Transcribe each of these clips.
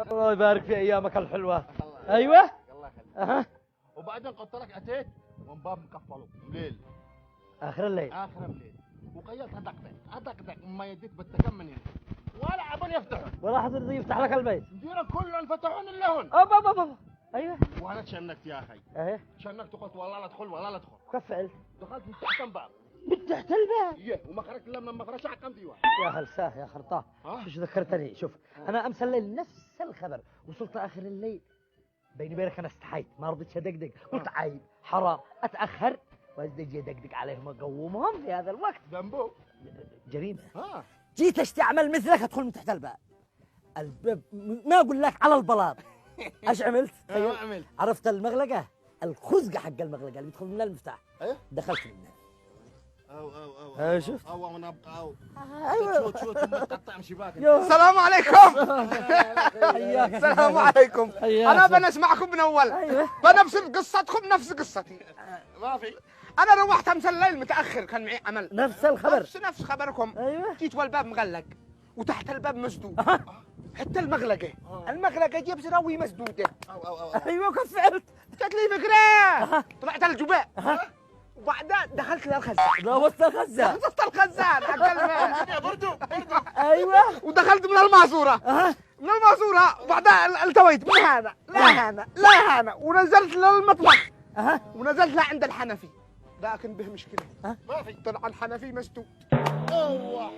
الله يبارك في ايامك الحلوه. الله ايوه. الله يخليك. اها. وبعدين قلت لك اتيت ومباب مقفله مليل اخر الليل. اخر الليل وقيلت ادقدق ما يديك بالتكم من هنا ولا عبون يفتحوا ولا حد يرضى يفتح لك البيت. دينا كلهم فتحون الا هون. أوب أوب أوب. ايوه. وانا تشنكت يا اخي. ايه. تشنكت وقلت والله لا ادخل والله لا ادخل. كيف فعلت؟ دخلت من تحت الباب. من تحت الباب. ايه وما خرجت الا لما خرجت حكمت في واحد. يا هلساه يا خرطاه. ها؟ ايش ذكرتني؟ شوف انا امس الليل نفس الخبر، وصلت اخر الليل بيني وبينك انا استحيت ما رضيتش ادقدق، قلت عيب حرام اتاخر وازدجي ادقدق عليهم اقومهم في هذا الوقت. ذنبه. جريمه. ها جيت اشتعمل مثلك ادخل من تحت الباب. الباب ما اقول لك على البلاط. ايش عملت؟ ايوه عملت. عرفت المغلقه؟ الخزقه حق المغلقه اللي بيدخل منها المفتاح. ايه دخلت منها. او شفت؟ او انا ابقى او ايوه. شوت ما تقطع شباك. السلام عليكم. حياك. السلام عليكم. حياك. انا بنس معكم من اول. ايوه. بنفس قصتكم نفس قصتي. ما في. انا روحت امس الليل متاخر كان معي عمل. نفس الخبر. نفس خبركم. ايوه. جيت والباب مغلق وتحت الباب مسدود. حتى المغلقه جيب زراوي مسدوده. او ايوه كيف فعلت؟ جات لي فكره. طلعت الجباء وبعدها دخلت للخزان. لا وسط الخزان. وسط الخزان حق الماء. برضو ايوه. ودخلت من الماسوره. اها. من الماسوره وبعدها التويت من هنا لا هنا ونزلت للمطبخ. اها. ونزلت لعند الحنفي لكن به مشكله. ما في. طلع الحنفي مسدود. اوه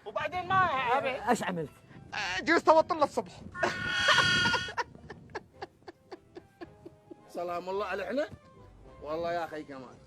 وبعدين ما ابي. ايش عملت؟ جلست اوطل للصبح. سلام الله علينا والله يا اخي كمان.